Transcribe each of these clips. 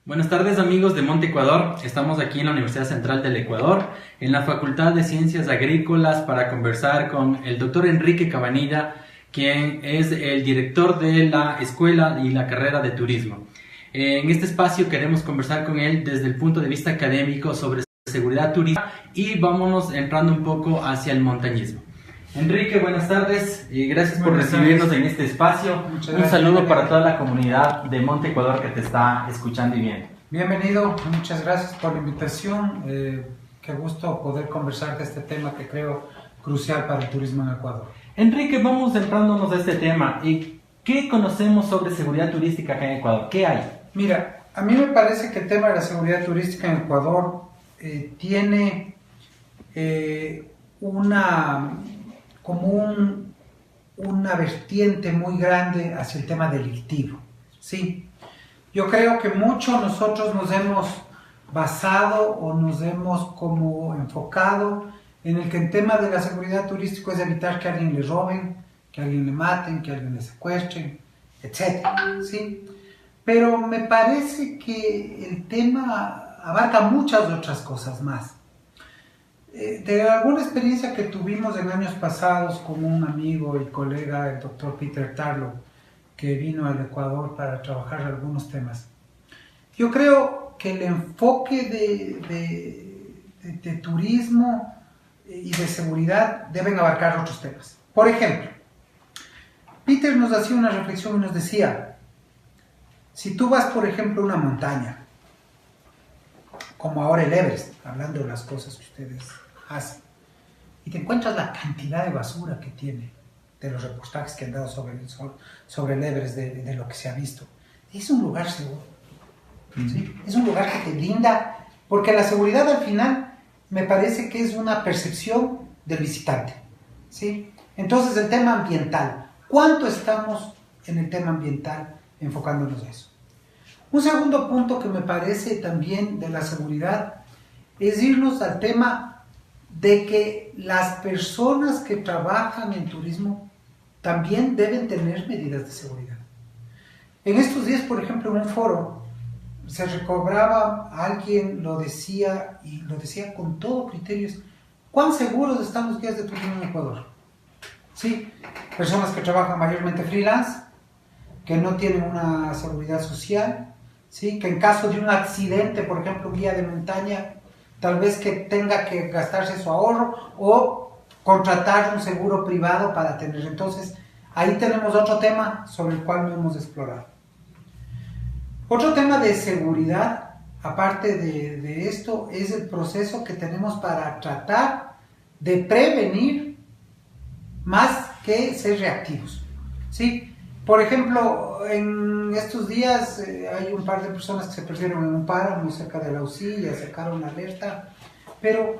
Buenas tardes amigos de Monte Ecuador, estamos aquí en la Universidad Central del Ecuador, en la Facultad de Ciencias Agrícolas para conversar con el doctor Enrique Cabanilla, quien es el director de la Escuela y la Carrera de Turismo. En este espacio queremos conversar con él desde el punto de vista académico sobre seguridad turística y vámonos entrando un poco hacia el montañismo. Enrique, buenas tardes y gracias por recibirnos en este espacio. Un saludo para toda la comunidad de Monte Ecuador que te está escuchando y viendo. Bienvenido, muchas gracias por la invitación. Qué gusto poder conversar de este tema que creo crucial para el turismo en Ecuador. Enrique, vamos centrándonos a este tema. ¿Y qué conocemos sobre seguridad turística acá en Ecuador? ¿Qué hay? Mira, a mí me parece que el tema de la seguridad turística en Ecuador tiene una vertiente muy grande hacia el tema delictivo, ¿sí? Yo creo que mucho nosotros nos hemos basado o nos hemos como enfocado en el que el tema de la seguridad turística es evitar que a alguien le roben, que a alguien le maten, que a alguien le secuestren, etc., ¿sí? Pero me parece que el tema abarca muchas otras cosas más. De alguna experiencia que tuvimos en años pasados con un amigo y colega, el doctor Peter Tarlow, que vino al Ecuador para trabajar algunos temas, yo creo que el enfoque de turismo y de seguridad deben abarcar otros temas. Por ejemplo, Peter nos hacía una reflexión y nos decía, si tú vas, por ejemplo, a una montaña, como ahora el Everest, hablando de las cosas que ustedes hacen, y te encuentras la cantidad de basura que tiene, de los reportajes que han dado sobre el Everest, de lo que se ha visto, es un lugar seguro, ¿sí? Es un lugar que te brinda, porque la seguridad al final me parece que es una percepción del visitante, ¿sí? Entonces el tema ambiental, ¿cuánto estamos en el tema ambiental enfocándonos en eso? Un segundo punto que me parece también de la seguridad es irnos al tema de que las personas que trabajan en turismo también deben tener medidas de seguridad. En estos días, por ejemplo, en un foro se recobraba, alguien lo decía y lo decía con todo criterios, ¿cuán seguros están los guías de turismo en Ecuador? Sí, personas que trabajan mayormente freelance, que no tienen una seguridad social, ¿sí? Que en caso de un accidente, por ejemplo, un guía de montaña, tal vez que tenga que gastarse su ahorro o contratar un seguro privado para tener. Entonces, ahí tenemos otro tema sobre el cual no hemos explorado. Otro tema de seguridad, aparte de esto, es el proceso que tenemos para tratar de prevenir más que ser reactivos, ¿sí? Por ejemplo, en estos días hay un par de personas que se perdieron en un páramo muy cerca de la UCI, ya sacaron alerta, pero,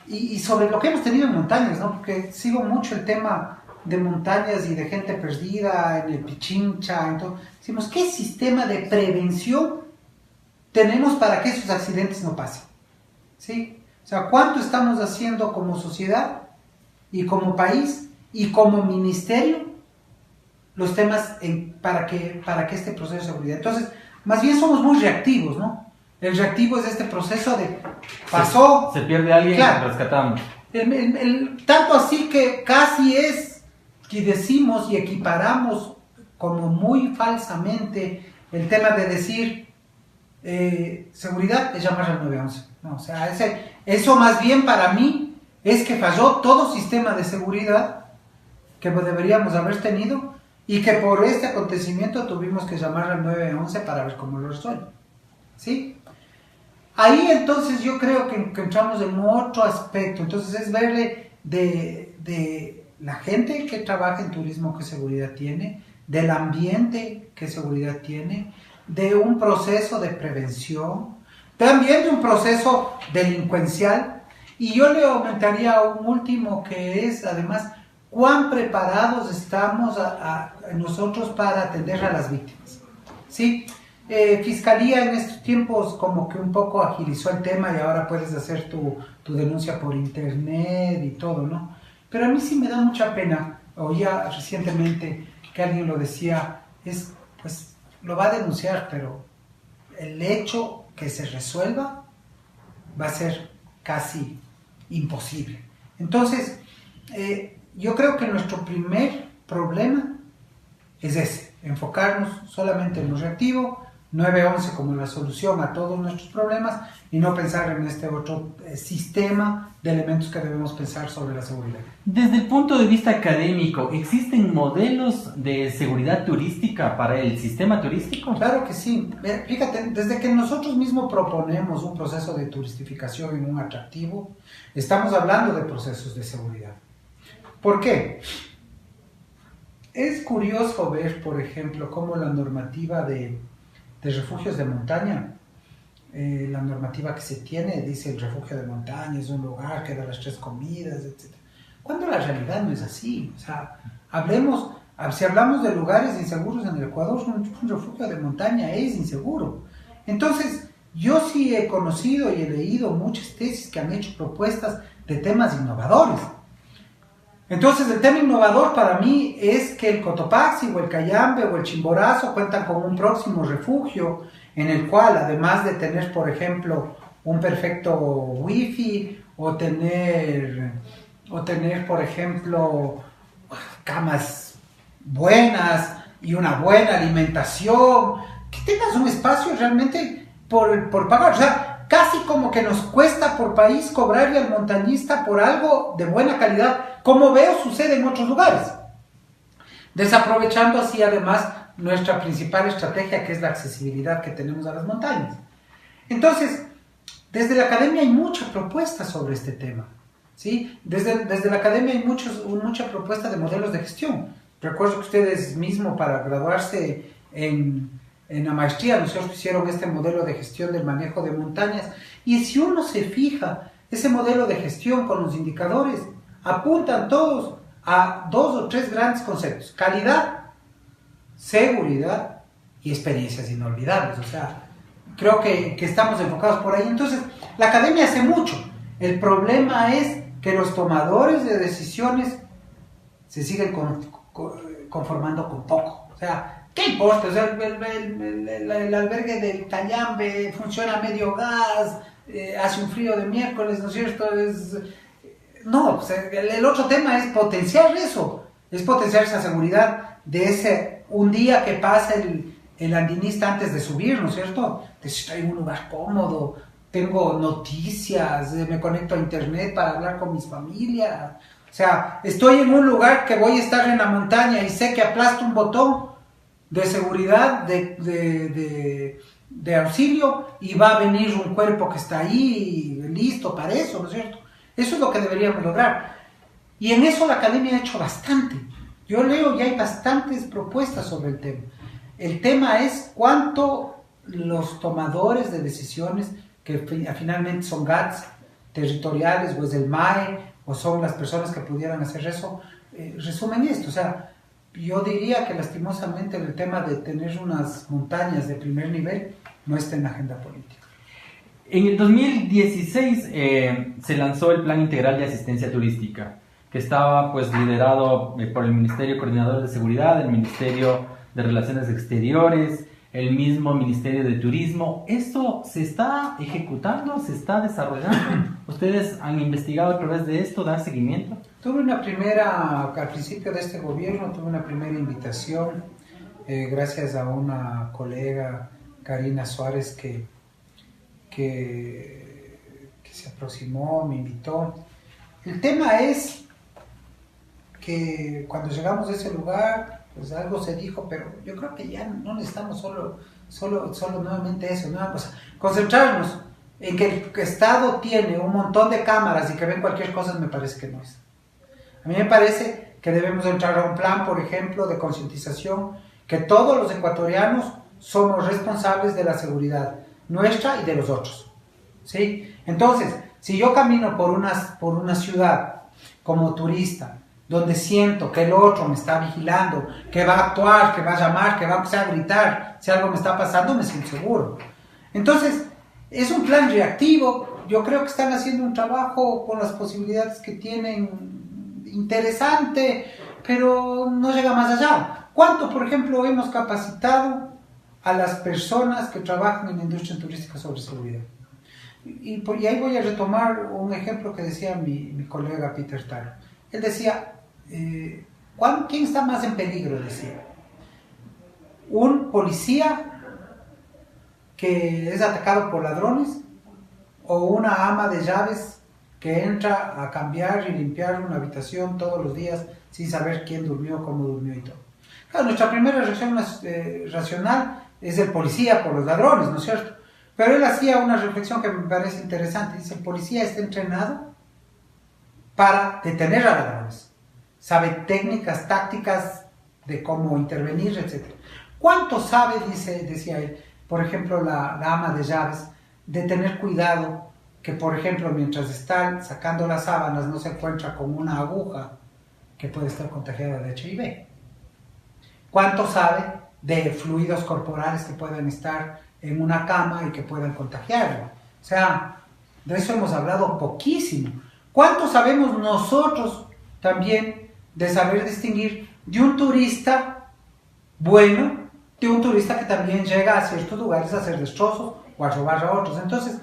y sobre lo que hemos tenido en montañas, ¿no? Porque sigo mucho el tema de montañas y de gente perdida en el Pichincha, entonces, decimos, ¿qué sistema de prevención tenemos para que esos accidentes no pasen? ¿Sí? O sea, ¿cuánto estamos haciendo como sociedad y como país y como ministerio los temas para que este proceso de seguridad? Entonces, más bien somos muy reactivos, ¿no? El reactivo es este proceso de pasó. Se pierde alguien, claro, rescatamos. Tanto así que casi es que decimos y equiparamos como muy falsamente el tema de decir seguridad es llamar al 911. No, o sea, eso más bien para mí es que falló todo sistema de seguridad que deberíamos haber tenido y que por este acontecimiento tuvimos que llamar al 911 para ver cómo lo resuelven, ¿sí? Ahí entonces yo creo que entramos en otro aspecto, entonces es verle de la gente que trabaja en turismo qué seguridad tiene, del ambiente qué seguridad tiene, de un proceso de prevención, también de un proceso delincuencial, y yo le aumentaría un último que es además cuán preparados estamos nosotros para atender a las víctimas, ¿sí? Fiscalía en estos tiempos como que un poco agilizó el tema y ahora puedes hacer tu denuncia por internet y todo, ¿no? Pero a mí sí me da mucha pena, oía recientemente que alguien lo decía, pues lo va a denunciar, pero el hecho que se resuelva va a ser casi imposible. Entonces, yo creo que nuestro primer problema es ese, enfocarnos solamente en lo reactivo, 911 como la solución a todos nuestros problemas y no pensar en este otro sistema de elementos que debemos pensar sobre la seguridad. Desde el punto de vista académico, ¿existen modelos de seguridad turística para el sistema turístico? Claro que sí. Fíjate, desde que nosotros mismos proponemos un proceso de turistificación en un atractivo, estamos hablando de procesos de seguridad. ¿Por qué? Es curioso ver, por ejemplo, cómo la normativa de refugios de montaña, la normativa que se tiene dice el refugio de montaña es un lugar que da las 3 comidas, etc. Cuando la realidad no es así. O sea, si hablamos de lugares inseguros en el Ecuador, un refugio de montaña es inseguro. Entonces, yo sí he conocido y he leído muchas tesis que han hecho propuestas de temas innovadores. Entonces, el tema innovador para mí es que el Cotopaxi o el Cayambe o el Chimborazo cuentan con un próximo refugio en el cual, además de tener, por ejemplo, un perfecto wifi o tener, por ejemplo, camas buenas y una buena alimentación, que tengas un espacio realmente por pagar. O sea, casi como que nos cuesta por país cobrarle al montañista por algo de buena calidad, como veo sucede en otros lugares, desaprovechando así además nuestra principal estrategia, que es la accesibilidad que tenemos a las montañas. Entonces, desde la academia hay muchas propuestas sobre este tema, ¿sí? Desde la academia hay mucha propuesta de modelos de gestión. Recuerdo que ustedes mismos, para graduarse en la maestría, nosotros hicieron este modelo de gestión del manejo de montañas, y si uno se fija, ese modelo de gestión con los indicadores apuntan todos a 2 o 3 grandes conceptos: calidad, seguridad y experiencias inolvidables. O sea, creo que estamos enfocados por ahí. Entonces, la academia hace mucho. El problema es que los tomadores de decisiones se siguen conformando con poco. O sea, ¿qué importa? O sea, el albergue del Cayambe funciona a medio gas, hace un frío de miércoles, ¿no es cierto? No, o sea, el otro tema es potenciar eso, es potenciar esa seguridad de ese un día que pasa el andinista antes de subir, ¿no es cierto? Estoy en un lugar cómodo, tengo noticias, me conecto a internet para hablar con mis familias. O sea, estoy en un lugar que voy a estar en la montaña y sé que aplasto un botón de seguridad, de auxilio, y va a venir un cuerpo que está ahí listo para eso, ¿no es cierto? Eso es lo que deberíamos lograr. Y en eso la academia ha hecho bastante. Yo leo y hay bastantes propuestas sobre el tema. El tema es cuánto los tomadores de decisiones, que finalmente son GATS territoriales, o es el MAE, o son las personas que pudieran hacer eso, resumen esto. O sea, yo diría que lastimosamente el tema de tener unas montañas de primer nivel no está en la agenda política. En el 2016 se lanzó el Plan Integral de Asistencia Turística, que estaba pues liderado por el Ministerio Coordinador de Seguridad, el Ministerio de Relaciones Exteriores, el mismo Ministerio de Turismo. ¿Esto se está ejecutando? ¿Se está desarrollando? ¿Ustedes han investigado a través de esto, dar seguimiento? Al principio de este gobierno, tuve una primera invitación, gracias a una colega, Karina Suárez, que se aproximó, me invitó. El tema es que cuando llegamos a ese lugar, pues algo se dijo, pero yo creo que ya no necesitamos solo nuevamente eso, ¿no? Pues concentrarnos en que el Estado tiene un montón de cámaras y que ven cualquier cosa, me parece que no es. A mí me parece que debemos entrar a un plan, por ejemplo, de concientización, que todos los ecuatorianos somos responsables de la seguridad nuestra y de los otros, ¿sí? Entonces, si yo camino por una ciudad como turista, donde siento que el otro me está vigilando, que va a actuar, que va a llamar, que va a empezar a gritar, si algo me está pasando, me siento seguro. Entonces, es un plan reactivo. Yo creo que están haciendo un trabajo con las posibilidades que tienen interesante, pero no llega más allá. ¿Cuánto, por ejemplo, hemos capacitado a las personas que trabajan en la industria turística sobre seguridad. Y ahí voy a retomar un ejemplo que decía mi colega Peter Taro. Él decía, ¿quién está más en peligro? Decía, un policía que es atacado por ladrones o una ama de llaves que entra a cambiar y limpiar una habitación todos los días sin saber quién durmió, cómo durmió y todo. Claro, nuestra primera reacción racional es el policía por los ladrones, ¿no es cierto? Pero él hacía una reflexión que me parece interesante. Dice, el policía está entrenado para detener a ladrones. Sabe técnicas, tácticas de cómo intervenir, etc. ¿Cuánto sabe, decía él, por ejemplo, la ama de llaves, de tener cuidado que, por ejemplo, mientras están sacando las sábanas no se encuentra con una aguja que puede estar contagiada de HIV? ¿Cuánto sabe de fluidos corporales que pueden estar en una cama y que puedan contagiarlo? O sea, de eso hemos hablado poquísimo. ¿Cuánto sabemos nosotros también de saber distinguir de un turista bueno, de un turista que también llega a ciertos lugares a hacer destrozos o a robar a otros? Entonces,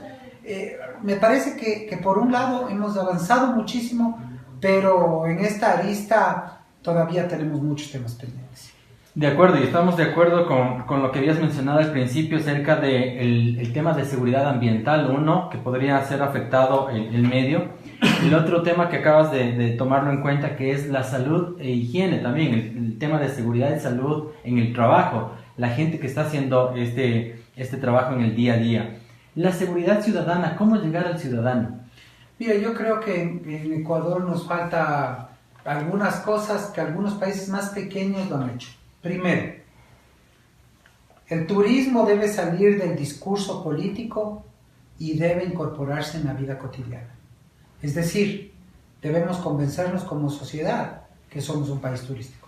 me parece que por un lado hemos avanzado muchísimo, pero en esta arista todavía tenemos muchos temas pendientes. De acuerdo, y estamos de acuerdo con lo que habías mencionado al principio acerca del el tema de seguridad ambiental, uno, que podría ser afectado el medio, y el otro tema que acabas de tomarlo en cuenta, que es la salud e higiene también, el tema de seguridad y salud en el trabajo, la gente que está haciendo este trabajo en el día a día. La seguridad ciudadana, ¿cómo llegar al ciudadano? Mira, yo creo que en Ecuador nos falta algunas cosas que algunos países más pequeños lo han hecho. Primero, el turismo debe salir del discurso político y debe incorporarse en la vida cotidiana. Es decir, debemos convencernos como sociedad que somos un país turístico.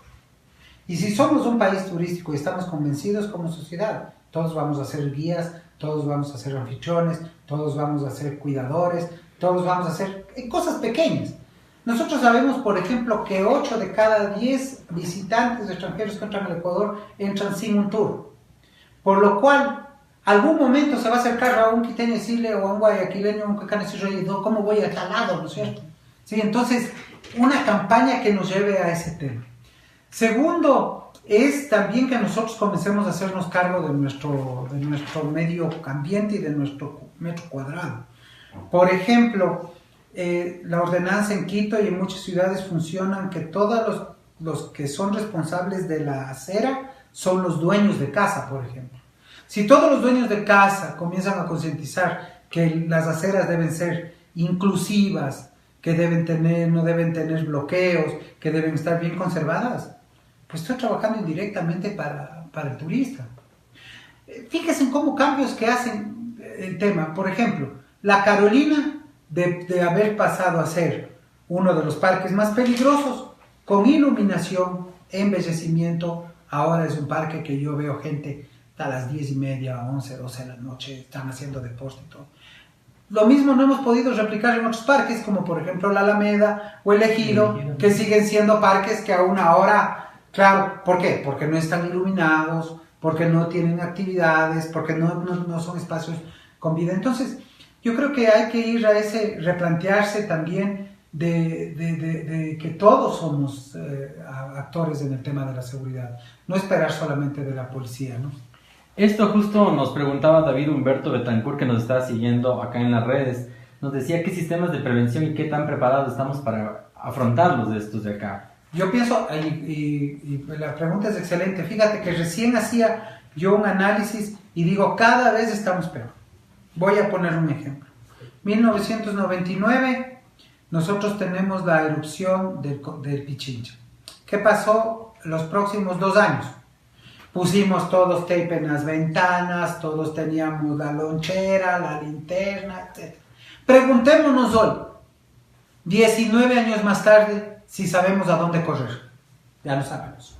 Y si somos un país turístico y estamos convencidos como sociedad, todos vamos a ser guías, todos vamos a ser anfitriones, todos vamos a ser cuidadores, todos vamos a hacer cosas pequeñas. Nosotros sabemos, por ejemplo, que 8 de cada 10 visitantes extranjeros que entran al Ecuador entran sin un tour. Por lo cual, algún momento se va a acercar a un quiteño y decirle, o a un guayaquileño, o un cuecano y decirle, no, ¿cómo voy a tal lado? ¿No es cierto? Sí, entonces, una campaña que nos lleve a ese tema. Segundo, es también que nosotros comencemos a hacernos cargo de nuestro medio ambiente y de nuestro metro cuadrado. Por ejemplo, la ordenanza en Quito y en muchas ciudades funcionan que todos los que son responsables de la acera son los dueños de casa, por ejemplo. Si todos los dueños de casa comienzan a concientizar que las aceras deben ser inclusivas, que no deben tener bloqueos, que deben estar bien conservadas, pues estoy trabajando indirectamente para el turista. Fíjense en cómo cambios que hacen el tema. Por ejemplo, La Carolina, de haber pasado a ser uno de los parques más peligrosos, con iluminación, embellecimiento, ahora es un parque que yo veo gente a las 10:30, 11, 12 de la noche, están haciendo deporte y todo. Lo mismo no hemos podido replicar en otros parques, como por ejemplo la Alameda o el Ejido, que siguen siendo parques que aún ahora, claro, ¿por qué? Porque no están iluminados, porque no tienen actividades, porque no son espacios con vida. Entonces, yo creo que hay que ir a replantearse también de que todos somos actores en el tema de la seguridad, no esperar solamente de la policía, ¿no? Esto justo nos preguntaba David Humberto Betancourt, que nos está siguiendo acá en las redes. Nos decía qué sistemas de prevención y qué tan preparados estamos para afrontarlos de estos de acá. Yo pienso, y la pregunta es excelente, fíjate que recién hacía yo un análisis y digo, cada vez estamos peor. Voy a poner un ejemplo. 1999, nosotros tenemos la erupción del Pichincha. ¿Qué pasó los próximos 2 años? Pusimos todos tape en las ventanas, todos teníamos la lonchera, la linterna, etc. Preguntémonos hoy, 19 años más tarde, si sabemos a dónde correr. Ya lo sabemos.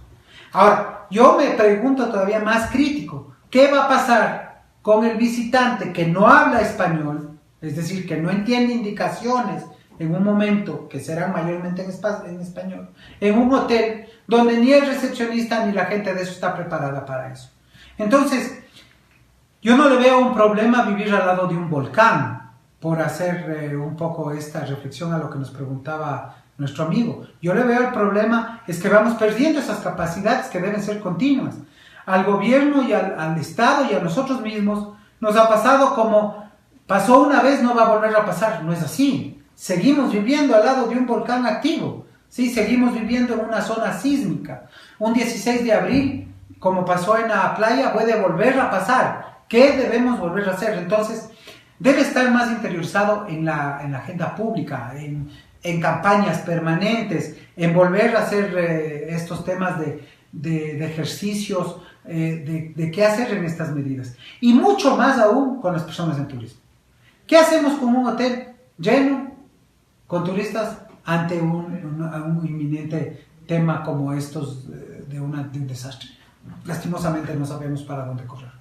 Ahora, yo me pregunto todavía más crítico, ¿qué va a pasar con el visitante que no habla español, es decir, que no entiende indicaciones en un momento que serán mayormente en español, en un hotel donde ni el recepcionista ni la gente de eso está preparada para eso? Entonces, yo no le veo un problema vivir al lado de un volcán, por hacer un poco esta reflexión a lo que nos preguntaba nuestro amigo. Yo le veo el problema es que vamos perdiendo esas capacidades que deben ser continuas. Al gobierno y al Estado y a nosotros mismos nos ha pasado como pasó una vez, no va a volver a pasar. No es así. Seguimos viviendo al lado de un volcán activo. ¿Sí? Seguimos viviendo en una zona sísmica. Un 16 de abril, como pasó en la playa, puede volver a pasar. ¿Qué debemos volver a hacer? Entonces, debe estar más interiorizado en la agenda pública, en campañas permanentes, en volver a hacer estos temas de ejercicios, de qué hacer en estas medidas. Y mucho más aún con las personas en turismo. ¿Qué hacemos con un hotel lleno, con turistas, ante un inminente tema como estos de un desastre? Lastimosamente no sabemos para dónde correr.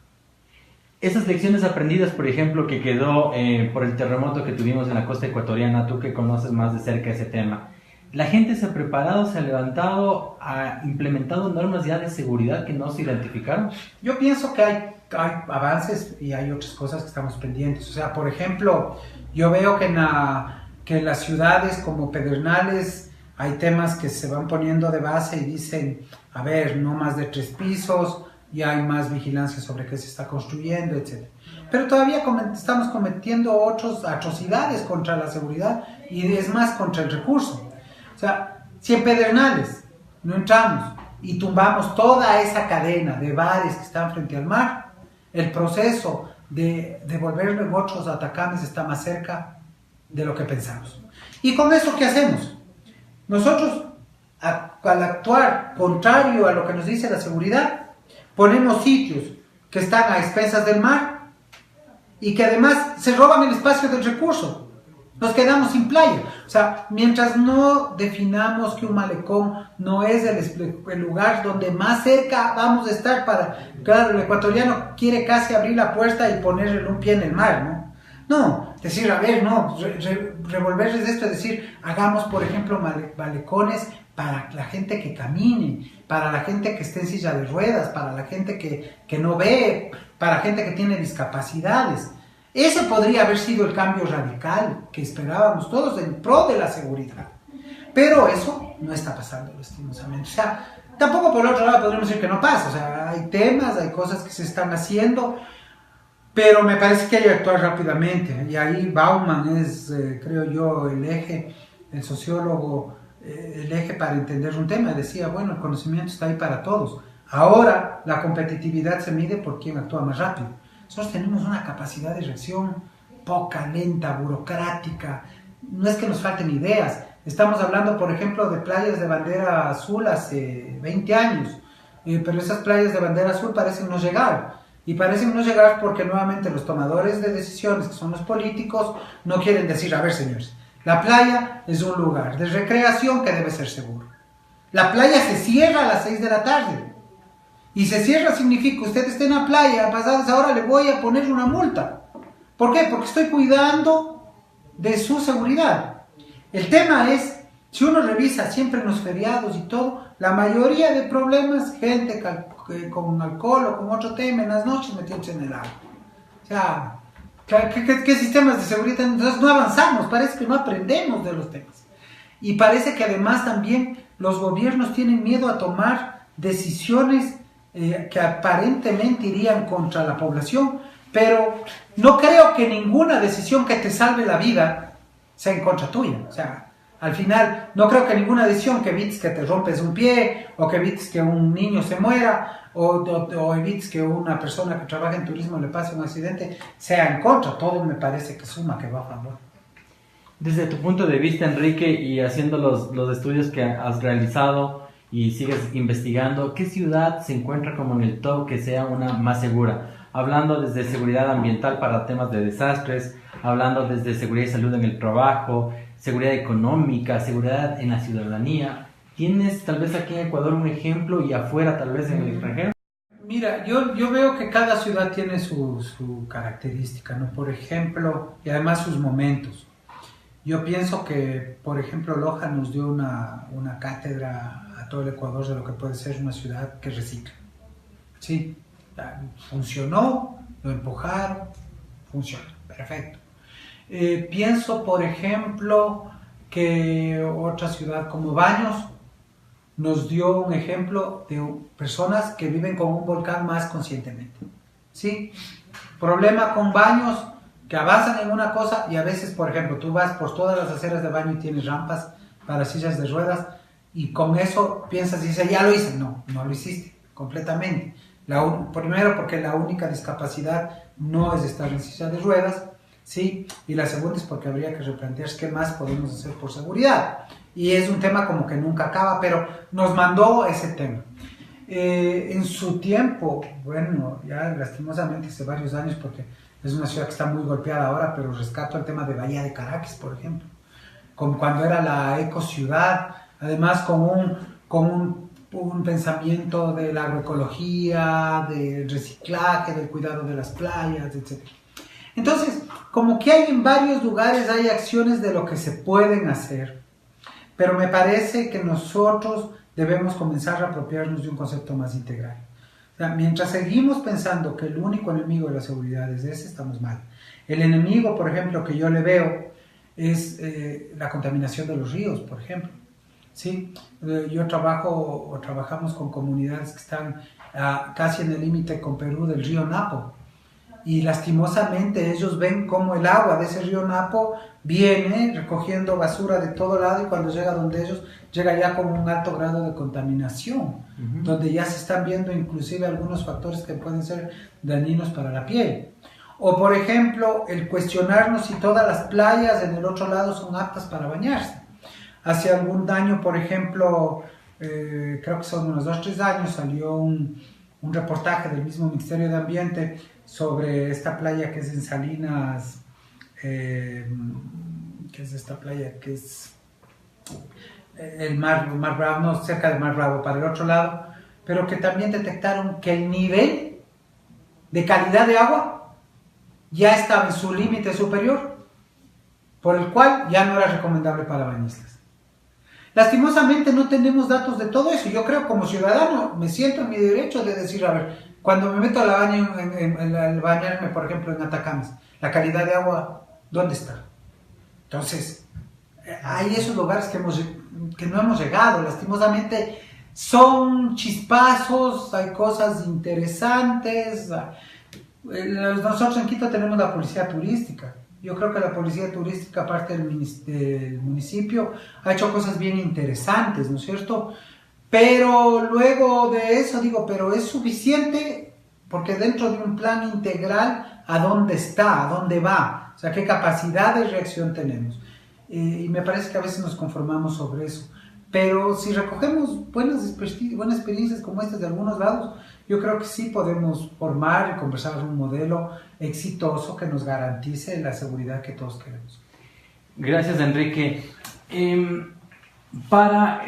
Esas lecciones aprendidas, por ejemplo, que quedó por el terremoto que tuvimos en la costa ecuatoriana, tú que conoces más de cerca ese tema, ¿la gente se ha preparado, se ha levantado, ha implementado normas ya de seguridad que no se identificaron? Yo pienso que hay avances y hay otras cosas que estamos pendientes. O sea, por ejemplo, yo veo que en las ciudades como Pedernales hay temas que se van poniendo de base y dicen, a ver, no más de 3 pisos, y hay más vigilancia sobre qué se está construyendo, etc. Pero todavía estamos cometiendo otras atrocidades contra la seguridad y es más contra el recurso. O sea, si en Pedernales no entramos y tumbamos toda esa cadena de bares que están frente al mar, el proceso de volver otros atacames está más cerca de lo que pensamos. ¿Y con eso qué hacemos? Nosotros, al actuar contrario a lo que nos dice la seguridad, ponemos sitios que están a expensas del mar y que además se roban el espacio del recurso. Nos quedamos sin playa. O sea, mientras no definamos que un malecón no es el lugar donde más cerca vamos a estar para... Claro, el ecuatoriano quiere casi abrir la puerta y ponerle un pie en el mar, ¿no? No, decir, a ver, no, revolverles esto, es decir, hagamos, por ejemplo, malecones para la gente que camine, para la gente que esté en silla de ruedas, para la gente que no ve, para la gente que tiene discapacidades. Ese podría haber sido el cambio radical que esperábamos todos en pro de la seguridad. Pero eso no está pasando, lastimosamente. O sea, tampoco por otro lado podríamos decir que no pasa. O sea, hay temas, hay cosas que se están haciendo, pero me parece que hay que actuar rápidamente. Y ahí Bauman es, creo yo, el sociólogo, el eje para entender un tema. Decía, bueno, el conocimiento está ahí para todos. Ahora la competitividad se mide por quién actúa más rápido. Nosotros tenemos una capacidad de reacción poca, lenta, burocrática. No es que nos falten ideas. Estamos hablando, por ejemplo, de playas de bandera azul hace 20 años. Pero esas playas de bandera azul parecen no llegar. Y parecen no llegar porque nuevamente los tomadores de decisiones, que son los políticos, no quieren decir, a ver señores, la playa es un lugar de recreación que debe ser seguro. La playa se cierra a las 6 de la tarde. Y se cierra significa, usted está en la playa, pasadas ahora le voy a poner una multa. ¿Por qué? Porque estoy cuidando de su seguridad. El tema es, si uno revisa siempre en los feriados y todo, la mayoría de problemas, gente con alcohol o con otro tema en las noches metiéndose en el agua. O sea, ¿qué sistemas de seguridad? Entonces no avanzamos, parece que no aprendemos de los temas. Y parece que además también los gobiernos tienen miedo a tomar decisiones que aparentemente irían contra la población, pero no creo que ninguna decisión que te salve la vida sea en contra tuya. O sea, al final, no creo que ninguna decisión que evites que te rompes un pie, o que evites que un niño se muera, o evites que una persona que trabaja en turismo le pase un accidente, sea en contra. Todo me parece que suma, que va a favor. Desde tu punto de vista, Enrique, y haciendo los estudios que has realizado y sigues investigando, ¿qué ciudad se encuentra como en el top que sea una más segura? Hablando desde seguridad ambiental para temas de desastres, hablando desde seguridad y salud en el trabajo, seguridad económica, seguridad en la ciudadanía. ¿Tienes tal vez aquí en Ecuador un ejemplo y afuera tal vez en el extranjero? Mira, yo veo que cada ciudad tiene su característica, ¿no? Por ejemplo, y además sus momentos. Yo pienso que, por ejemplo, Loja nos dio una cátedra a todo el Ecuador de lo que puede ser una ciudad que recicla. Sí, Funcionó, lo empujaron, funciona, perfecto. Pienso, por ejemplo, que otra ciudad como Baños nos dio un ejemplo de personas que viven con un volcán más conscientemente. ¿Sí? Problema con Baños, que avanzan en una cosa y a veces, por ejemplo, tú vas por todas las aceras de Baño y tienes rampas para sillas de ruedas y con eso piensas y dices, ya lo hice. No, no lo hiciste completamente. Primero porque la única discapacidad no es estar en silla de ruedas, ¿sí? Y la segunda es porque habría que replantearse qué más podemos hacer por seguridad. Y es un tema como que nunca acaba, pero nos mandó ese tema. En su tiempo, bueno, ya lastimosamente hace varios años, porque es una ciudad que está muy golpeada ahora, pero rescato el tema de Bahía de Caracas, por ejemplo, como cuando era la ecociudad, además con un pensamiento de la agroecología, del reciclaje, del cuidado de las playas, etc. Entonces, como que hay en varios lugares, hay acciones de lo que se pueden hacer, pero me parece que nosotros debemos comenzar a apropiarnos de un concepto más integral. O sea, mientras seguimos pensando que el único enemigo de la seguridad es ese, estamos mal. El enemigo, por ejemplo, que yo le veo es la contaminación de los ríos, por ejemplo. ¿Sí? Yo trabajamos con comunidades que están casi en el límite con Perú del río Napo. Y lastimosamente ellos ven cómo el agua de ese río Napo viene recogiendo basura de todo lado y cuando llega donde ellos llega ya con un alto grado de contaminación, donde ya se están viendo inclusive algunos factores que pueden ser dañinos para la piel. O por ejemplo, el cuestionarnos si todas las playas en el otro lado son aptas para bañarse. Hace algún año, por ejemplo, creo que son unos 2 o 3 años, salió un reportaje del mismo Ministerio de Ambiente sobre esta playa que es en Salinas, que es esta playa que es el Mar Bravo, no, cerca del Mar Bravo, para el otro lado, pero que también detectaron que el nivel de calidad de agua ya estaba en su límite superior, por el cual ya no era recomendable para bañistas. Lastimosamente no tenemos datos de todo eso. Yo creo como ciudadano me siento en mi derecho de decir, a ver, cuando me meto a la baña, en bañarme, por ejemplo, en Atacames, la calidad de agua, ¿dónde está? Entonces, hay esos lugares que no hemos llegado. Lastimosamente son chispazos, hay cosas interesantes. Nosotros en Quito tenemos la policía turística. Yo creo que la policía turística, aparte del municipio, ha hecho cosas bien interesantes, ¿no es cierto? Pero luego de eso digo, pero es suficiente porque dentro de un plan integral, ¿a dónde está? ¿A dónde va? O sea, ¿qué capacidad de reacción tenemos? Y me parece que a veces nos conformamos sobre eso. Pero si recogemos buenas experiencias como estas de algunos lados, yo creo que sí podemos formar y conversar un modelo exitoso que nos garantice la seguridad que todos queremos. Gracias, Enrique. Para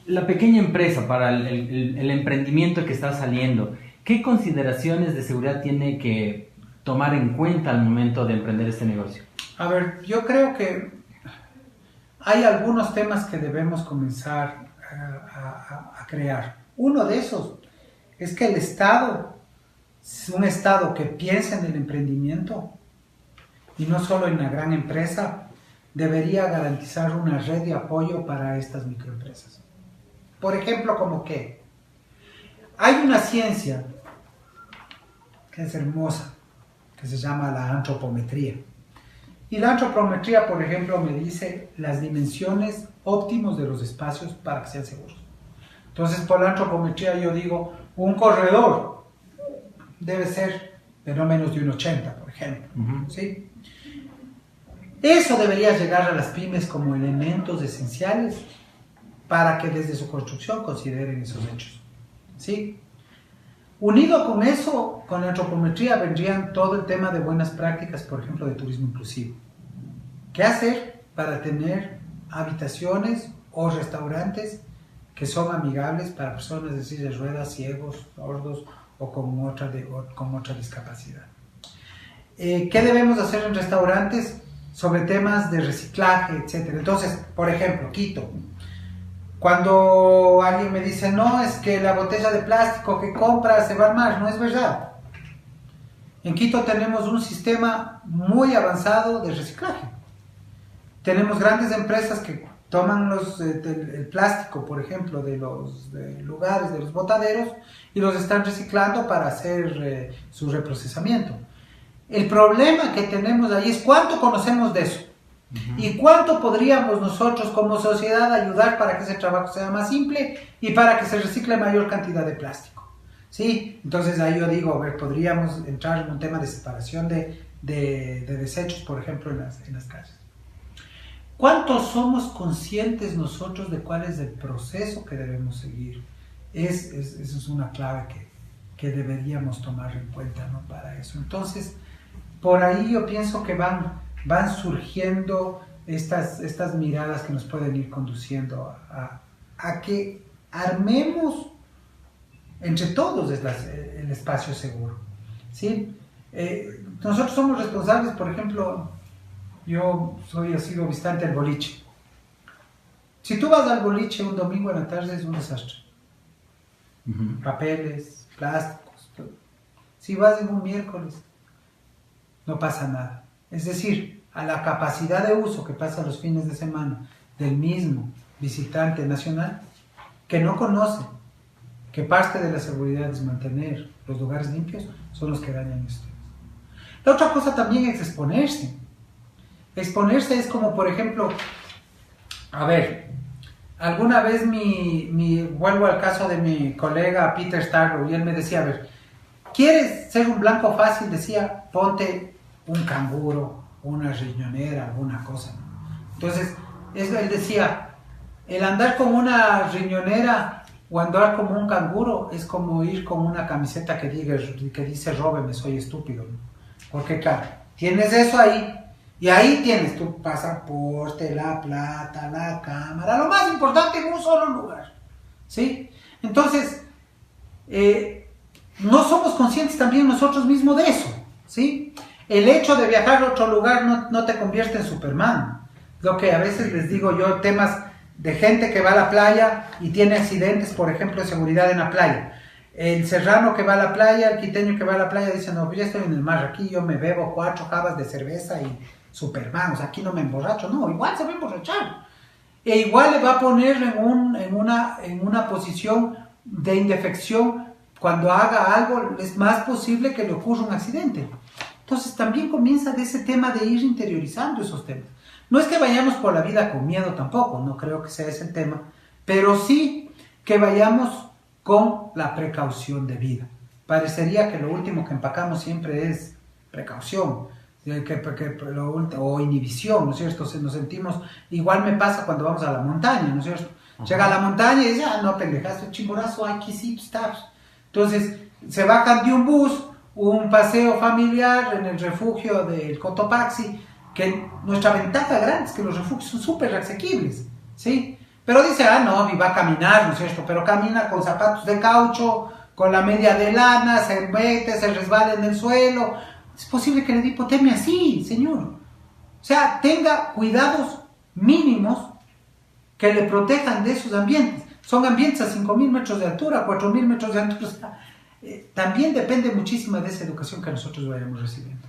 la pequeña empresa, para el emprendimiento que está saliendo, ¿qué consideraciones de seguridad tiene que tomar en cuenta al momento de emprender este negocio? A ver, yo creo que hay algunos temas que debemos comenzar a crear. Uno de esos es que el Estado, un Estado que piensa en el emprendimiento y no solo en la gran empresa, debería garantizar una red de apoyo para estas microempresas. Por ejemplo, como que hay una ciencia que es hermosa, que se llama la antropometría. Y la antropometría, por ejemplo, me dice las dimensiones óptimos de los espacios para que sean seguros. Entonces, por la antropometría yo digo, un corredor debe ser de no menos de 1,80, por ejemplo. ¿Sí? Eso debería llegar a las pymes como elementos esenciales para que desde su construcción consideren esos hechos. ¿Sí? Unido con eso, con la antropometría vendrían todo el tema de buenas prácticas, por ejemplo, de turismo inclusivo. ¿Qué hacer para tener habitaciones o restaurantes que son amigables para personas de silla de ruedas, ciegos, sordos o con otra discapacidad? ¿Qué debemos hacer en restaurantes sobre temas de reciclaje, etcétera? Entonces, por ejemplo, Quito. Cuando alguien me dice, no, es que la botella de plástico que compra se va al mar, no es verdad. En Quito tenemos un sistema muy avanzado de reciclaje. Tenemos grandes empresas que toman el plástico, por ejemplo, de los lugares, de los botaderos, y los están reciclando para hacer su reprocesamiento. El problema que tenemos ahí es cuánto conocemos de eso. ¿Y cuánto podríamos nosotros como sociedad ayudar para que ese trabajo sea más simple y para que se recicle mayor cantidad de plástico? ¿Sí? Entonces ahí yo digo, a ver, podríamos entrar en un tema de separación de desechos, por ejemplo, en las calles. ¿Cuánto somos conscientes nosotros de cuál es el proceso que debemos seguir? Eso es una clave que deberíamos tomar en cuenta, ¿no? Para eso. Entonces, por ahí yo pienso que van surgiendo estas miradas que nos pueden ir conduciendo a que armemos entre todos el espacio seguro, ¿sí? Nosotros somos responsables, por ejemplo, yo he sido visitante del boliche. Si tú vas al boliche un domingo en la tarde es un desastre. Papeles, plásticos, todo. Si vas en un miércoles, no pasa nada. Es decir, a la capacidad de uso que pasa los fines de semana del mismo visitante nacional, que no conoce que parte de la seguridad es mantener los lugares limpios, son los que dañan a ustedes. La otra cosa también es exponerse. Exponerse es como, por ejemplo, a ver, alguna vez vuelvo al caso de mi colega Peter Starlow, y él me decía, a ver, ¿quieres ser un blanco fácil? Decía, ponte un canguro, una riñonera, alguna cosa. Entonces, él decía, el andar con una riñonera o andar como un canguro es como ir con una camiseta que dice róbeme, soy estúpido, ¿no? Porque claro, tienes eso ahí, y ahí tienes tu pasaporte, la plata, la cámara, lo más importante en un solo lugar, ¿sí? Entonces, no somos conscientes también nosotros mismos de eso, ¿sí? El hecho de viajar a otro lugar no te convierte en Superman. Lo que a veces les digo yo, temas de gente que va a la playa y tiene accidentes, por ejemplo, de seguridad en la playa. El serrano que va a la playa, el quiteño que va a la playa, dice, no, pues ya estoy en el mar, aquí yo me bebo 4 jabas de cerveza y Superman, o sea, aquí no me emborracho. No, igual se va a emborrachar. E igual le va a poner en una posición de indefección. Cuando haga algo, es más posible que le ocurra un accidente. Entonces también comienza de ese tema de ir interiorizando esos temas. No es que vayamos por la vida con miedo tampoco, no creo que sea ese el tema, pero sí que vayamos con la precaución de vida. Parecería que lo último que empacamos siempre es precaución, o inhibición, ¿no es cierto? Nos sentimos, igual me pasa cuando vamos a la montaña, ¿no es cierto? Llega a la montaña y dice, no, pendejazo, chimborazo, aquí sí estás. Entonces, se bajan de un bus, un paseo familiar en el refugio del Cotopaxi, que nuestra ventaja grande es que los refugios son súper asequibles, ¿sí? Pero dice, no, y va a caminar, ¿no es cierto? Pero camina con zapatos de caucho, con la media de lana, se mete, se resbala en el suelo. Es posible que le dé hipotermia, sí, señor. O sea, tenga cuidados mínimos que le protejan de esos ambientes. Son ambientes a 5.000 metros de altura, 4.000 metros de altura. O sea, también depende muchísimo de esa educación que nosotros vayamos recibiendo.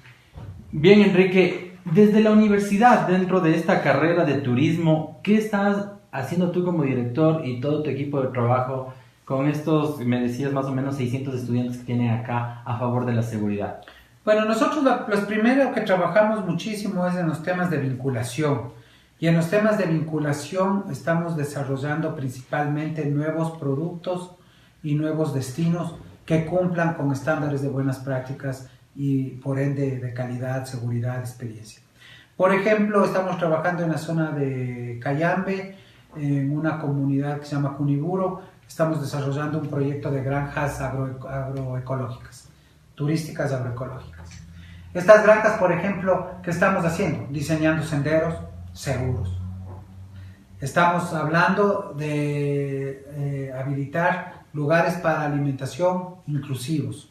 Bien, Enrique, desde la universidad, dentro de esta carrera de turismo, ¿qué estás haciendo tú como director y todo tu equipo de trabajo con estos, me decías, más o menos 600 estudiantes que tienen acá a favor de la seguridad? Bueno, nosotros los primeros que trabajamos muchísimo es en los temas de vinculación. Y en los temas de vinculación estamos desarrollando principalmente nuevos productos y nuevos destinos que cumplan con estándares de buenas prácticas y por ende de calidad, seguridad, experiencia. Por ejemplo, estamos trabajando en la zona de Cayambe, en una comunidad que se llama Cuniburo. Estamos desarrollando un proyecto de granjas agroecológicas, turísticas agroecológicas. Estas granjas, por ejemplo, ¿qué estamos haciendo? Diseñando senderos seguros. Estamos hablando de habilitar lugares para alimentación inclusivos,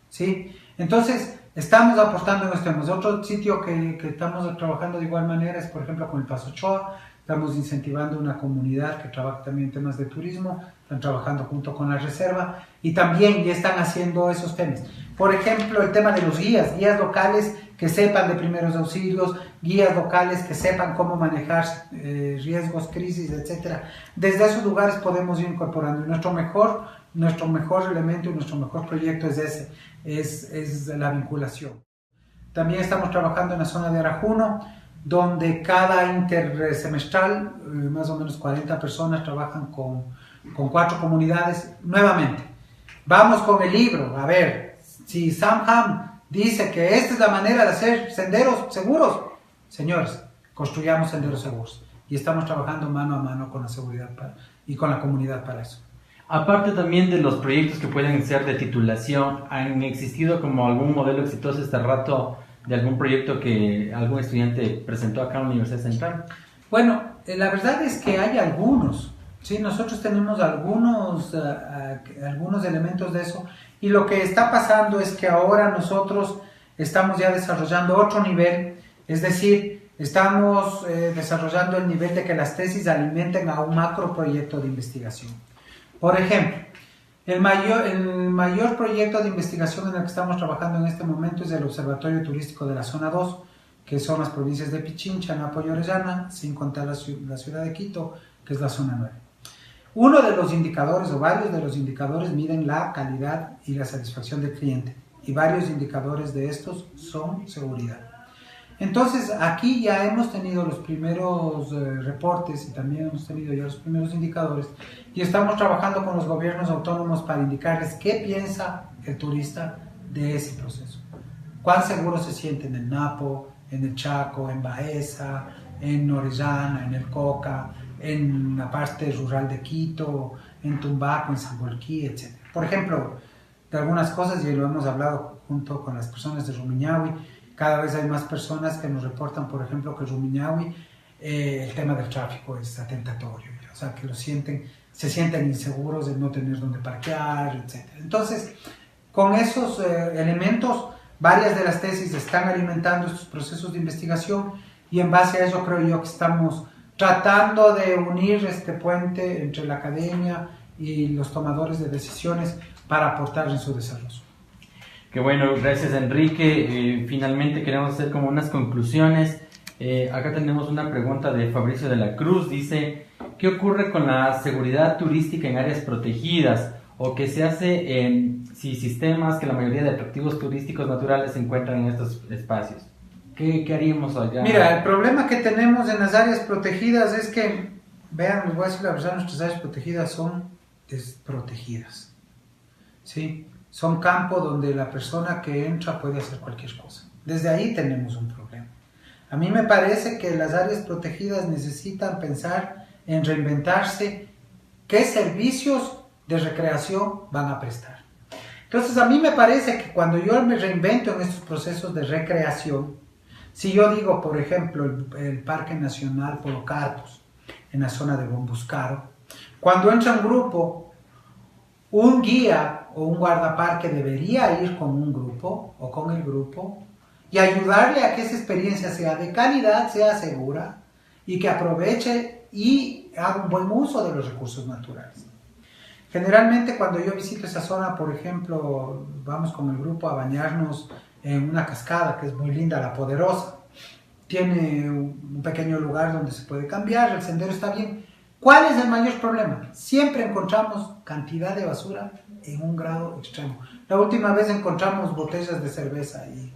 ¿sí? Entonces, estamos apostando en esto. Otro sitio que estamos trabajando de igual manera es, por ejemplo, con el Paso Ochoa. estamos incentivando una comunidad que trabaja también en temas de turismo, están trabajando junto con la reserva y también ya están haciendo esos temas. Por ejemplo, el tema de los guías locales que sepan de primeros auxilios, guías locales que sepan cómo manejar riesgos, crisis, etc. Desde esos lugares podemos ir incorporando. Y nuestro mejor elemento y nuestro mejor proyecto es ese, es la vinculación. También estamos trabajando en la zona de Arajuno, donde cada intersemestral, más o menos 40 personas trabajan con 4 comunidades. Nuevamente, vamos con el libro, a ver, si Sam Ham dice que esta es la manera de hacer senderos seguros, señores, construyamos senderos seguros. Y estamos trabajando mano a mano con la seguridad y con la comunidad para eso. Aparte también de los proyectos que pueden ser de titulación, ¿han existido como algún modelo exitoso este rato de algún proyecto que algún estudiante presentó acá en la Universidad Central? Bueno, la verdad es que hay algunos. Sí, nosotros tenemos algunos elementos de eso, y lo que está pasando es que ahora nosotros estamos ya desarrollando otro nivel, es decir, estamos desarrollando el nivel de que las tesis alimenten a un macro proyecto de investigación. Por ejemplo, el mayor proyecto de investigación en el que estamos trabajando en este momento es el Observatorio Turístico de la Zona 2, que son las provincias de Pichincha, Napo y Orellana, sin contar la ciudad de Quito, que es la Zona 9. Uno de los indicadores, o varios de los indicadores, miden la calidad y la satisfacción del cliente, y varios indicadores de estos son seguridad. Entonces, aquí ya hemos tenido los primeros reportes y también hemos tenido ya los primeros indicadores, y estamos trabajando con los gobiernos autónomos para indicarles qué piensa el turista de ese proceso. Cuán seguro se siente en el Napo, en el Chaco, en Baeza, en Orellana, en el Coca, en la parte rural de Quito, en Tumbaco, en Sambolquí, etc. Por ejemplo, de algunas cosas, y lo hemos hablado junto con las personas de Rumiñahui, cada vez hay más personas que nos reportan, por ejemplo, que Rumiñahui, el tema del tráfico es atentatorio, o sea, que se sienten inseguros de no tener dónde parquear, etc. Entonces, con esos elementos, varias de las tesis están alimentando estos procesos de investigación, y en base a eso creo yo que estamos tratando de unir este puente entre la academia y los tomadores de decisiones para aportar en su desarrollo. Qué bueno, gracias Enrique. Finalmente queremos hacer como unas conclusiones. Acá tenemos una pregunta de Fabricio de la Cruz. Dice, ¿qué ocurre con la seguridad turística en áreas protegidas? ¿O qué se hace en sistemas que la mayoría de atractivos turísticos naturales se encuentran en estos espacios? ¿Qué haríamos allá? Mira, el problema que tenemos en las áreas protegidas es que, vean, les voy a decir la verdad, nuestras áreas protegidas son desprotegidas, ¿sí? Son campos donde la persona que entra puede hacer cualquier cosa. Desde ahí tenemos un problema. A mí me parece que las áreas protegidas necesitan pensar en reinventarse, qué servicios de recreación van a prestar. Entonces, a mí me parece que cuando yo me reinvento en estos procesos de recreación, si yo digo, por ejemplo, el Parque Nacional Policarpus, en la zona de Bombuscaro, cuando entra un grupo, un guía o un guardaparque debería ir con un grupo o con el grupo y ayudarle a que esa experiencia sea de calidad, sea segura y que aproveche y haga un buen uso de los recursos naturales. Generalmente cuando yo visito esa zona, por ejemplo, vamos con el grupo a bañarnos en una cascada que es muy linda, La Poderosa. Tiene un pequeño lugar donde se puede cambiar, el sendero está bien. ¿Cuál es el mayor problema? Siempre encontramos cantidad de basura en un grado extremo. La última vez encontramos botellas de cerveza y,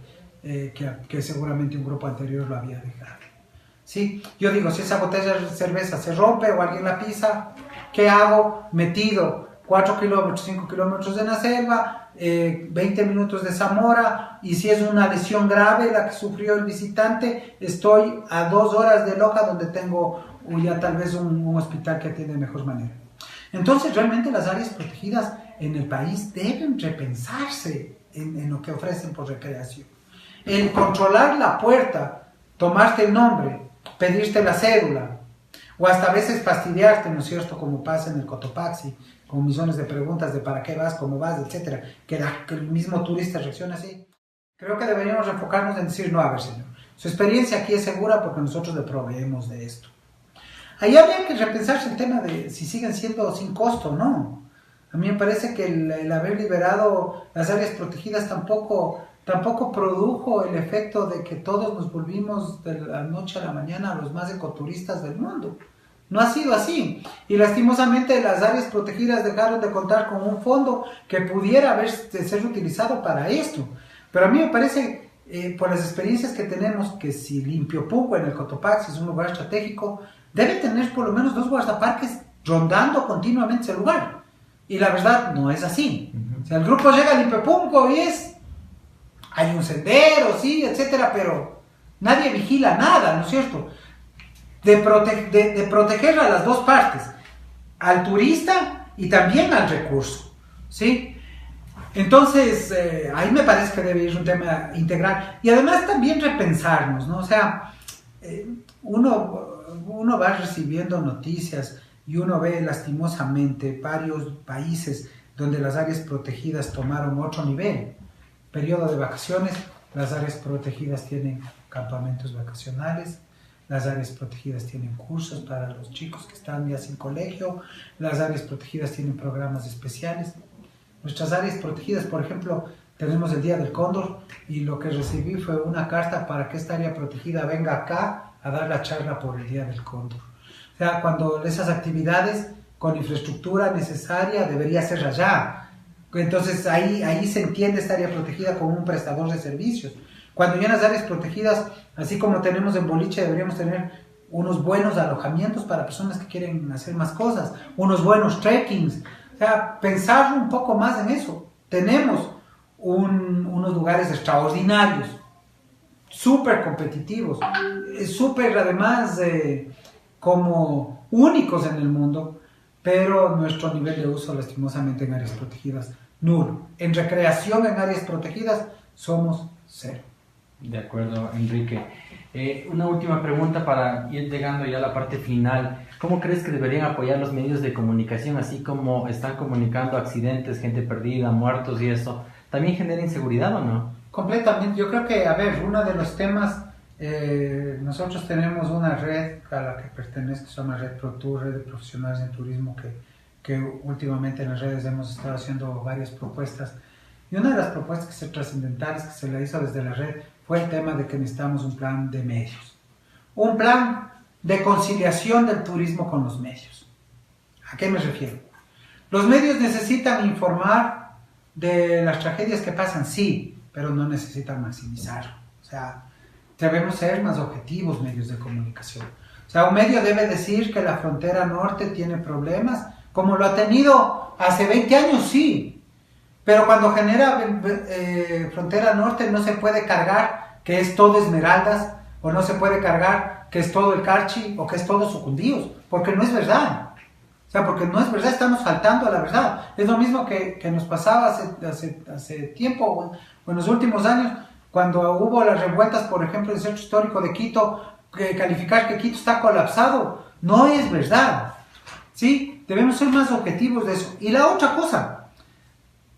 que seguramente un grupo anterior lo había dejado. ¿Sí? Yo digo, si esa botella de cerveza se rompe o alguien la pisa, ¿qué hago? Metido 4 kilómetros, 5 kilómetros en la selva, 20 minutos de Zamora, y si es una lesión grave la que sufrió el visitante, estoy a 2 horas de Loja, donde tengo ya tal vez un hospital que atiende de mejor manera. Entonces realmente las áreas protegidas en el país deben repensarse en lo que ofrecen por recreación. El controlar la puerta, tomarte el nombre, pedirte la cédula, o hasta a veces fastidiarte, ¿no es cierto?, como pasa en el Cotopaxi, con millones de preguntas de para qué vas, cómo vas, etcétera, que el mismo turista reacciona así. Creo que deberíamos enfocarnos en decir, no, a ver, señor, su experiencia aquí es segura porque nosotros le proveemos de esto. Ahí habría que repensarse el tema de si siguen siendo sin costo o no. A mí me parece que el haber liberado las áreas protegidas tampoco produjo el efecto de que todos nos volvimos de la noche a la mañana los más ecoturistas del mundo. No ha sido así. Y lastimosamente las áreas protegidas dejaron de contar con un fondo que pudiera ser utilizado para esto. Pero a mí me parece, por las experiencias que tenemos, que si Limpiopumbo en el Cotopaxi es un lugar estratégico, debe tener por lo menos 2 guardaparques rondando continuamente ese lugar. Y la verdad no es así. O sea, el grupo llega a Limpiopumbo y hay un sendero, sí, etcétera, pero nadie vigila nada, ¿no es cierto? De proteger a las dos partes, al turista y también al recurso, ¿sí? Entonces, ahí me parece que debe ir un tema integral. Y además también repensarnos, ¿no? O sea, uno va recibiendo noticias y uno ve lastimosamente varios países donde las áreas protegidas tomaron otro nivel. Periodo de vacaciones, las áreas protegidas tienen campamentos vacacionales, las áreas protegidas tienen cursos para los chicos que están ya sin colegio, las áreas protegidas tienen programas especiales. Nuestras áreas protegidas, por ejemplo, tenemos el Día del Cóndor y lo que recibí fue una carta para que esta área protegida venga acá a dar la charla por el Día del Cóndor. O sea, cuando esas actividades con infraestructura necesaria debería ser allá. Entonces ahí se entiende esta área protegida como un prestador de servicios. Cuando ya en las áreas protegidas, así como tenemos en Boliche, deberíamos tener unos buenos alojamientos para personas que quieren hacer más cosas, unos buenos trekkings. O sea, pensar un poco más en eso. Tenemos unos lugares extraordinarios, súper competitivos, súper además como únicos en el mundo, pero nuestro nivel de uso lastimosamente en áreas protegidas, nulo. En recreación en áreas protegidas somos cero. De acuerdo, Enrique. Una última pregunta para ir llegando ya a la parte final. ¿Cómo crees que deberían apoyar los medios de comunicación, así como están comunicando accidentes, gente perdida, muertos y eso? ¿También genera inseguridad o no? Completamente. Yo creo que, a ver, uno de los temas, nosotros tenemos una red a la que pertenezco, se llama Red ProTour, Red de Profesionales en Turismo, que últimamente en las redes hemos estado haciendo varias propuestas. Y una de las propuestas que se trascendentales que se le hizo desde la red fue el tema de que necesitamos un plan de medios. Un plan de conciliación del turismo con los medios. ¿A qué me refiero? Los medios necesitan informar de las tragedias que pasan, sí, pero no necesitan maximizar. O sea, debemos ser más objetivos medios de comunicación. O sea, un medio debe decir que la frontera norte tiene problemas, como lo ha tenido hace 20 años, sí. Pero cuando genera frontera norte no se puede cargar que es todo Esmeraldas, o no se puede cargar que es todo el Carchi, o que es todo Sucundíos, porque no es verdad. O sea, porque no es verdad, estamos faltando a la verdad. Es lo mismo que nos pasaba hace tiempo, o en los últimos años, cuando hubo las revueltas, por ejemplo, en el Centro Histórico de Quito, calificar que Quito está colapsado. No es verdad. ¿Sí? Debemos ser más objetivos de eso. Y la otra cosa,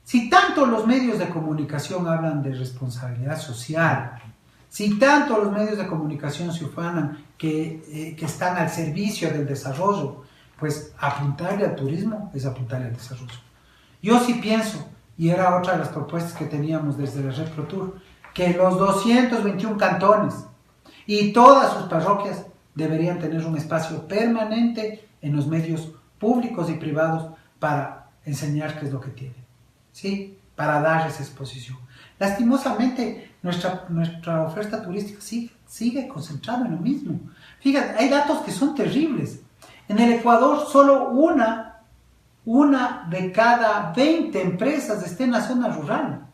si tanto los medios de comunicación hablan de responsabilidad social, si tanto los medios de comunicación se ufanan que están al servicio del desarrollo, pues apuntarle al turismo es apuntarle al desarrollo. Yo sí pienso, y era otra de las propuestas que teníamos desde la Red ProTour, que los 221 cantones y todas sus parroquias deberían tener un espacio permanente en los medios públicos y privados para enseñar qué es lo que tienen. ¿Sí? Para dar esa exposición. Lastimosamente, nuestra oferta turística sigue concentrada en lo mismo. Fíjate, hay datos que son terribles. En el Ecuador, solo una de cada 20 empresas está en la zona rural.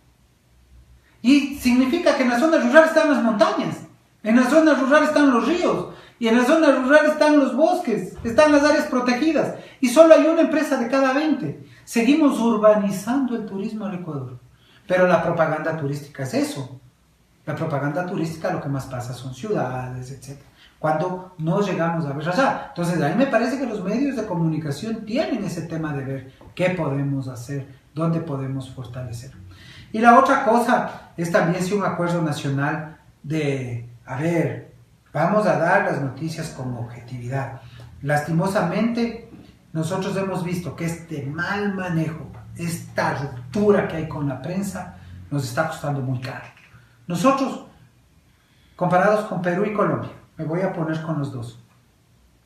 Y significa que en la zona rural están las montañas, en la zona rural están los ríos, y en la zona rural están los bosques, están las áreas protegidas, y solo hay una empresa de cada 20. Seguimos urbanizando el turismo al Ecuador. Pero la propaganda turística es eso. La propaganda turística lo que más pasa son ciudades, etc. Cuando no llegamos a ver allá. Entonces, a mí me parece que los medios de comunicación tienen ese tema de ver qué podemos hacer, dónde podemos fortalecer. Y la otra cosa es también si un acuerdo nacional de, a ver, vamos a dar las noticias con objetividad. lastimosamente, nosotros hemos visto que este mal manejo, esta ruptura que hay con la prensa, nos está costando muy caro. Nosotros, comparados con Perú y Colombia, me voy a poner con los dos.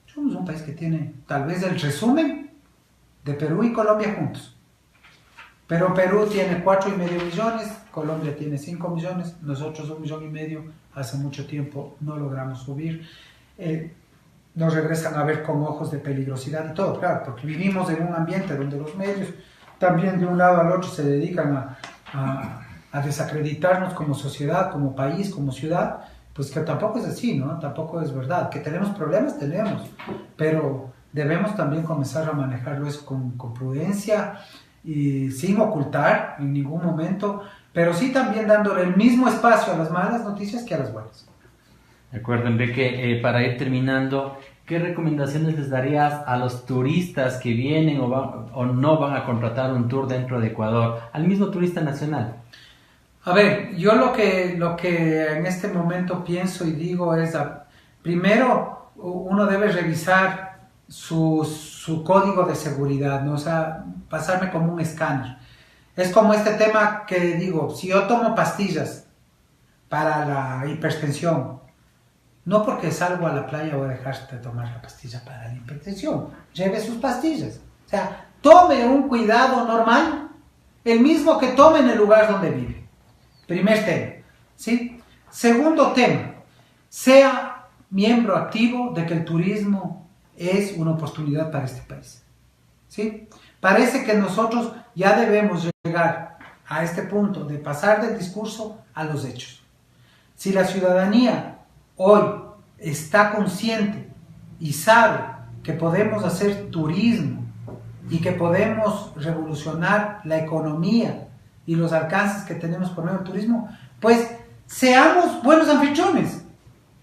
Somos un país que tiene tal vez el resumen de Perú y Colombia juntos. Pero Perú tiene 4,5 millones, Colombia tiene 5 millones, nosotros 1,5 millones, hace mucho tiempo no logramos subir. Nos regresan a ver con ojos de peligrosidad y todo, claro, porque vivimos en un ambiente donde los medios también de un lado al otro se dedican a desacreditarnos como sociedad, como país, como ciudad, pues que tampoco es así, ¿no? Tampoco es verdad. Que tenemos problemas, tenemos, pero debemos también comenzar a manejarlo eso con prudencia y sin ocultar en ningún momento, pero sí también dándole el mismo espacio a las malas noticias que a las buenas. De acuerdo, Enrique. Para ir terminando, ¿qué recomendaciones les darías a los turistas que vienen o no van a contratar un tour dentro de Ecuador, al mismo turista nacional? A ver, yo lo que en este momento pienso y digo es, primero uno debe revisar su código de seguridad, ¿no? O sea, pasarme como un escáner. Es como este tema que digo, si yo tomo pastillas para la hipertensión, no porque salgo a la playa voy a dejar de tomar la pastilla para la hipertensión. Lleve sus pastillas. O sea, tome un cuidado normal, el mismo que tome en el lugar donde vive. Primer tema, ¿sí? Segundo tema, sea miembro activo de que el turismo es una oportunidad para este país, ¿sí? Parece que nosotros ya debemos llegar a este punto de pasar del discurso a los hechos. Si la ciudadanía hoy está consciente y sabe que podemos hacer turismo y que podemos revolucionar la economía y los alcances que tenemos por medio del turismo, pues seamos buenos anfitriones,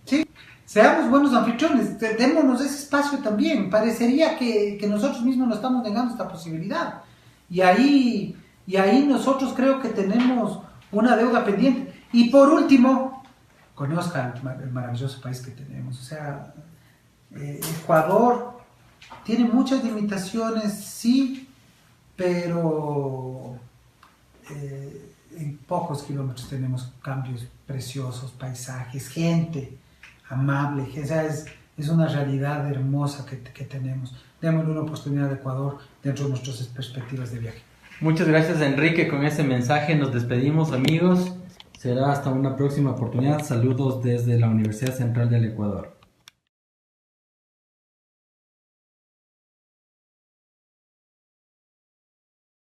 ¿sí? Seamos buenos anfitriones, démonos ese espacio también. Parecería que nosotros mismos nos estamos negando esta posibilidad. Y ahí nosotros creo que tenemos una deuda pendiente. Y por último, conozcan el maravilloso país que tenemos. O sea, Ecuador tiene muchas limitaciones, sí, pero en pocos kilómetros tenemos cambios preciosos, paisajes, gente amable, o sea, es una realidad hermosa que tenemos. Démosle una oportunidad a Ecuador dentro de nuestras perspectivas de viaje. Muchas gracias, Enrique. Con ese mensaje nos despedimos, amigos. Será hasta una próxima oportunidad. Saludos desde la Universidad Central del Ecuador.